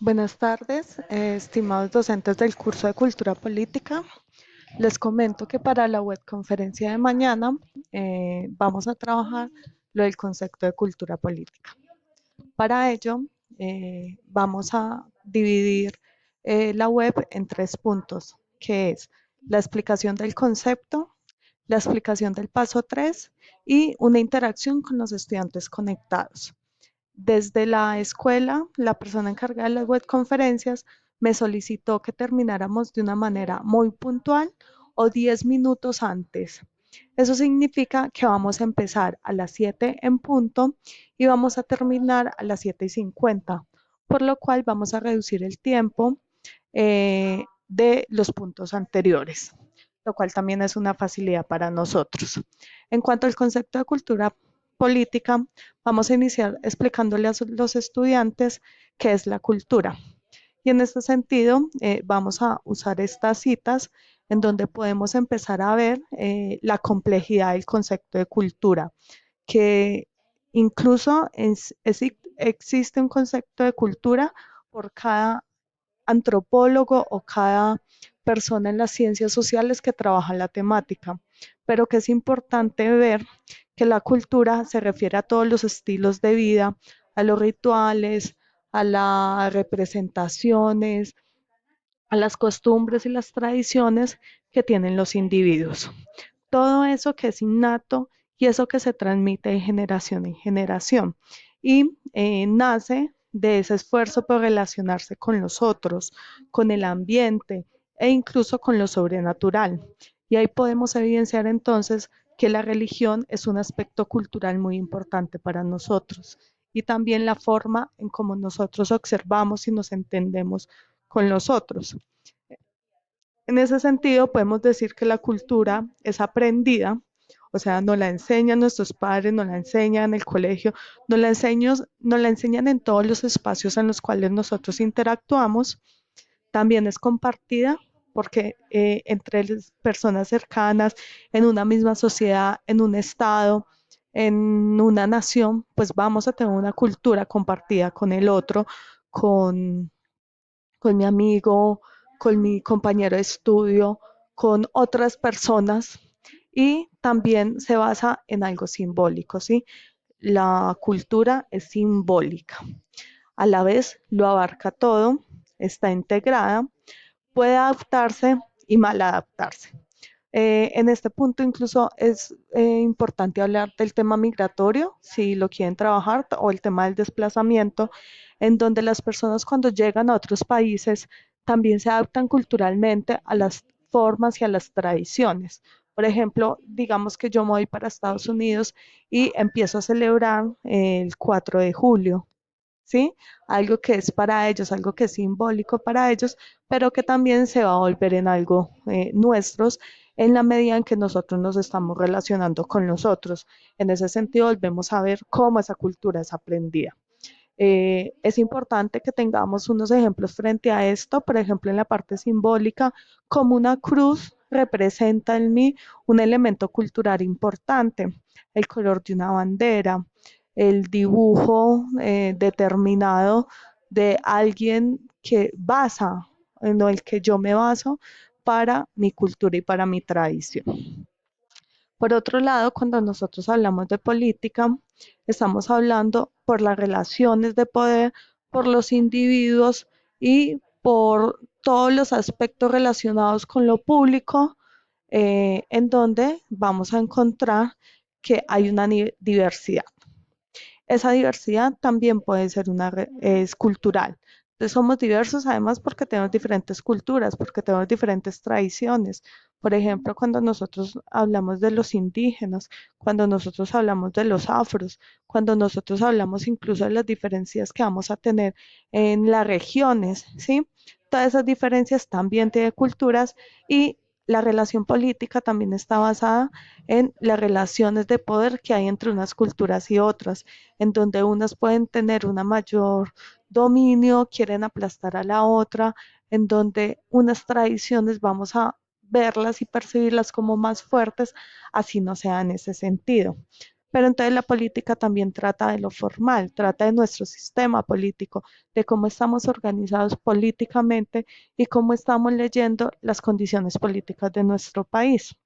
Buenas tardes, estimados docentes del curso de Cultura Política. Les comento que para la webconferencia de mañana vamos a trabajar lo del concepto de cultura política. Para ello, vamos a dividir la web en tres puntos, que es la explicación del concepto, la explicación del paso 3 y una interacción con los estudiantes conectados. Desde la escuela, la persona encargada de las webconferencias me solicitó que termináramos de una manera muy puntual o 10 minutos antes. Eso significa que vamos a empezar a las 7 en punto y vamos a terminar a las 7:50, por lo cual vamos a reducir el tiempo de los puntos anteriores, lo cual también es una facilidad para nosotros. En cuanto al concepto de cultura política, vamos a iniciar explicándole a los estudiantes qué es la cultura. Y en este sentido, vamos a usar estas citas en donde podemos empezar a ver la complejidad del concepto de cultura, que incluso existe un concepto de cultura por cada antropólogo o cada persona en las ciencias sociales que trabaja la temática, pero que es importante ver que la cultura se refiere a todos los estilos de vida, a los rituales, a las representaciones, a las costumbres y las tradiciones que tienen los individuos. Todo eso que es innato y eso que se transmite de generación en generación y nace de ese esfuerzo por relacionarse con los otros, con el ambiente e incluso con lo sobrenatural. Y ahí podemos evidenciar entonces que la religión es un aspecto cultural muy importante para nosotros y también la forma en cómo nosotros observamos y nos entendemos con los otros. En ese sentido, podemos decir que la cultura es aprendida, o sea, nos la enseñan nuestros padres, nos la enseñan en el colegio, nos la enseñan en todos los espacios en los cuales nosotros interactuamos. También es compartida porque entre las personas cercanas, en una misma sociedad, en un estado, en una nación, pues vamos a tener una cultura compartida con el otro, con mi amigo, con mi compañero de estudio, con otras personas y también se basa en algo simbólico, ¿sí? La cultura es simbólica. A la vez lo abarca todo, está integrada, puede adaptarse y mal adaptarse. En este punto incluso es importante hablar del tema migratorio, si lo quieren trabajar, o el tema del desplazamiento, en donde las personas cuando llegan a otros países también se adaptan culturalmente a las formas y a las tradiciones. Por ejemplo, digamos que yo me voy para Estados Unidos y empiezo a celebrar el 4 de julio. ¿Sí? Algo que es para ellos, algo que es simbólico para ellos, pero que también se va a volver en algo nuestros en la medida en que nosotros nos estamos relacionando con nosotros. En ese sentido, volvemos a ver cómo esa cultura es aprendida. Es importante que tengamos unos ejemplos frente a esto, por ejemplo, en la parte simbólica, como una cruz representa en mí un elemento cultural importante, el color de una bandera, el dibujo determinado de alguien que basa, en el que yo me baso para mi cultura y para mi tradición. Por otro lado, cuando nosotros hablamos de política, estamos hablando por las relaciones de poder, por los individuos y por todos los aspectos relacionados con lo público, en donde vamos a encontrar que hay una diversidad. Esa diversidad también puede ser es cultural. Entonces somos diversos además porque tenemos diferentes culturas, porque tenemos diferentes tradiciones. Por ejemplo, cuando nosotros hablamos de los indígenas, cuando nosotros hablamos de los afros, cuando nosotros hablamos incluso de las diferencias que vamos a tener en las regiones, ¿sí? Todas esas diferencias también tienen culturas y la relación política también está basada en las relaciones de poder que hay entre unas culturas y otras, en donde unas pueden tener una mayor dominio, quieren aplastar a la otra, en donde unas tradiciones vamos a verlas y percibirlas como más fuertes, así no sea en ese sentido. Pero entonces la política también trata de lo formal, trata de nuestro sistema político, de cómo estamos organizados políticamente y cómo estamos leyendo las condiciones políticas de nuestro país.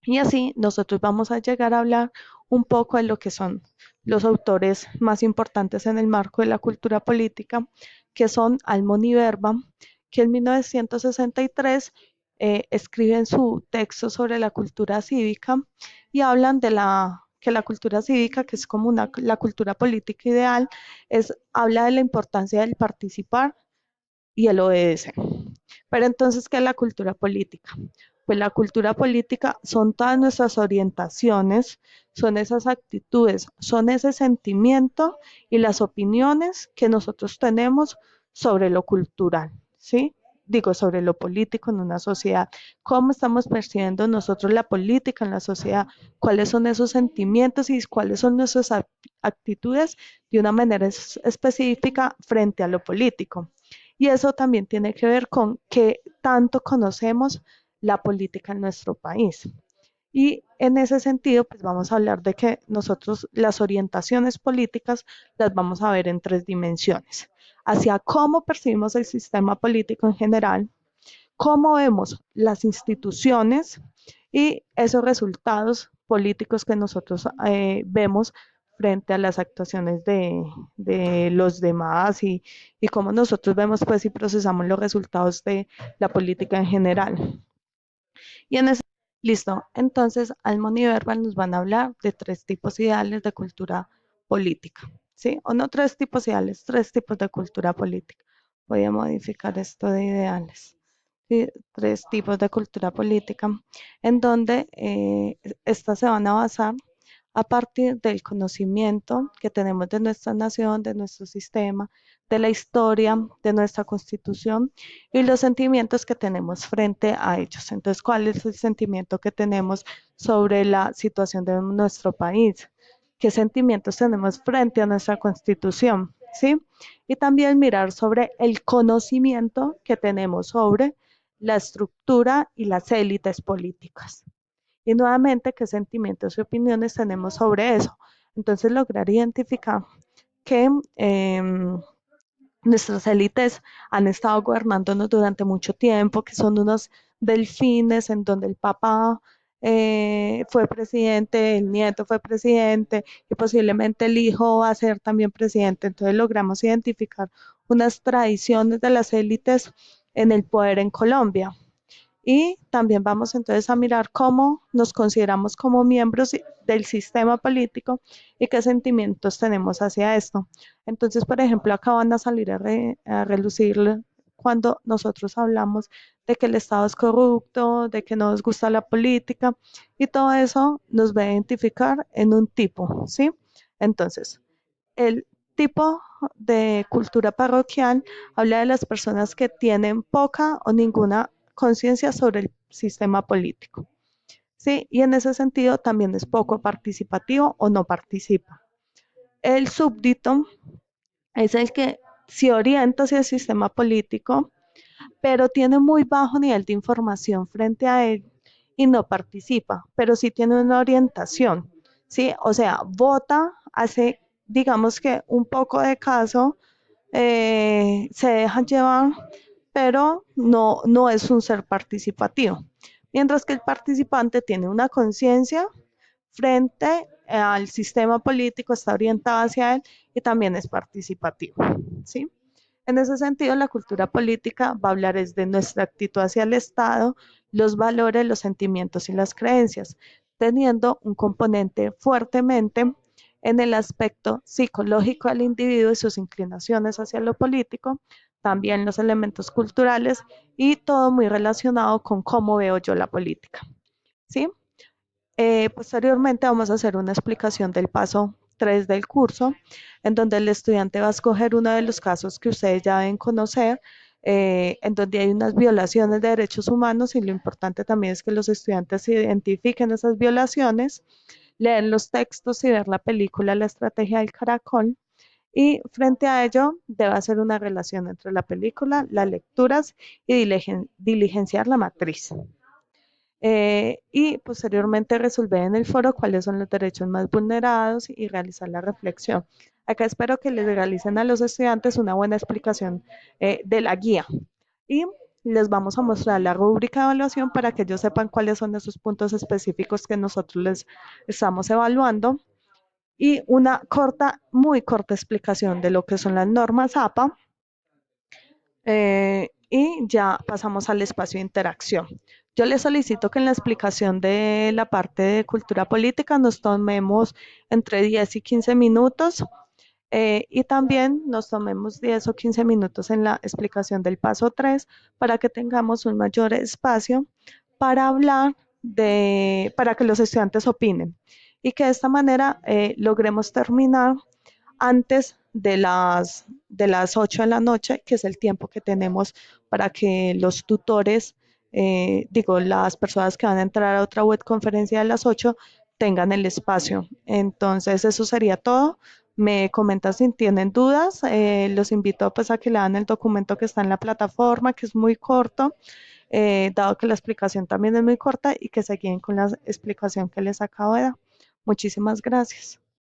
Y así nosotros vamos a llegar a hablar un poco de lo que son los autores más importantes en el marco de la cultura política, que son Almón y Berba, que en 1963 escriben su texto sobre la cultura cívica y hablan de que la cultura cívica, que es como la cultura política ideal, habla de la importancia del participar y el obedecer. Pero entonces, ¿qué es la cultura política? Pues la cultura política son todas nuestras orientaciones, son esas actitudes, son ese sentimiento y las opiniones que nosotros tenemos sobre lo cultural, ¿sí? Digo, sobre lo político en una sociedad, cómo estamos percibiendo nosotros la política en la sociedad, cuáles son esos sentimientos y cuáles son nuestras actitudes de una manera específica frente a lo político. Y eso también tiene que ver con qué tanto conocemos la política en nuestro país. Y en ese sentido, pues vamos a hablar de que nosotros las orientaciones políticas las vamos a ver en tres dimensiones. Hacia cómo percibimos el sistema político en general, cómo vemos las instituciones y esos resultados políticos que nosotros vemos frente a las actuaciones de los demás y cómo nosotros vemos pues y procesamos los resultados de la política en general. Y en ese, listo, entonces Almond y Verbal nos van a hablar de tres tipos ideales de cultura política, ¿sí? O no tres tipos ideales, tres tipos de cultura política. Voy a modificar esto de ideales. ¿Sí? Tres tipos de cultura política, en donde estas se van a basar a partir del conocimiento que tenemos de nuestra nación, de nuestro sistema, de la historia, de nuestra constitución y los sentimientos que tenemos frente a ellos. Entonces, ¿cuál es el sentimiento que tenemos sobre la situación de nuestro país? ¿Qué sentimientos tenemos frente a nuestra constitución? ¿Sí? Y también mirar sobre el conocimiento que tenemos sobre la estructura y las élites políticas. Y nuevamente, qué sentimientos y opiniones tenemos sobre eso. Entonces, lograr identificar que nuestras élites han estado gobernándonos durante mucho tiempo, que son unos delfines en donde el papá fue presidente, el nieto fue presidente y posiblemente el hijo va a ser también presidente. Entonces logramos identificar unas tradiciones de las élites en el poder en Colombia. Y también vamos entonces a mirar cómo nos consideramos como miembros del sistema político y qué sentimientos tenemos hacia esto. Entonces, por ejemplo, acá van a salir a relucir cuando nosotros hablamos de que el Estado es corrupto, de que no nos gusta la política y todo eso nos va a identificar en un tipo, ¿sí? Entonces, el tipo de cultura parroquial habla de las personas que tienen poca o ninguna conciencia sobre el sistema político. ¿Sí? Y en ese sentido también es poco participativo o no participa. El súbdito es el que se orienta hacia el sistema político, pero tiene muy bajo nivel de información frente a él y no participa, pero sí tiene una orientación, ¿sí? O sea, vota, hace, digamos que un poco de caso, se dejan llevar, pero no es un ser participativo. Mientras que el participante tiene una conciencia frente al sistema político, está orientado hacia él y también es participativo, ¿sí? En ese sentido, la cultura política va a hablar es de nuestra actitud hacia el Estado, los valores, los sentimientos y las creencias, teniendo un componente fuertemente en el aspecto psicológico del individuo y sus inclinaciones hacia lo político, también los elementos culturales y todo muy relacionado con cómo veo yo la política. ¿Sí? Posteriormente vamos a hacer una explicación del paso 3 del curso, en donde el estudiante va a escoger uno de los casos que ustedes ya deben conocer, en donde hay unas violaciones de derechos humanos y lo importante también es que los estudiantes identifiquen esas violaciones, leer los textos y ver la película La estrategia del caracol. Y frente a ello, debe hacer una relación entre la película, las lecturas y diligenciar la matriz. y posteriormente resolver en el foro cuáles son los derechos más vulnerados y realizar la reflexión. Acá espero que les realicen a los estudiantes una buena explicación de la guía y les vamos a mostrar la rúbrica de evaluación para que ellos sepan cuáles son esos puntos específicos que nosotros les estamos evaluando y una corta, muy corta explicación de lo que son las normas APA y ya pasamos al espacio de interacción. Yo les solicito que en la explicación de la parte de cultura política nos tomemos entre 10 y 15 minutos y también nos tomemos 10 o 15 minutos en la explicación del paso 3 para que tengamos un mayor espacio para hablar para que los estudiantes opinen y que de esta manera logremos terminar antes de las 8 de la noche, que es el tiempo que tenemos para que los tutores, digo, las personas que van a entrar a otra web conferencia de las 8 tengan el espacio. Entonces, eso sería todo. Me comentan si tienen dudas. Los invito pues a que lean el documento que está en la plataforma, que es muy corto, dado que la explicación también es muy corta y que se guíen con la explicación que les acabo de dar. Muchísimas gracias.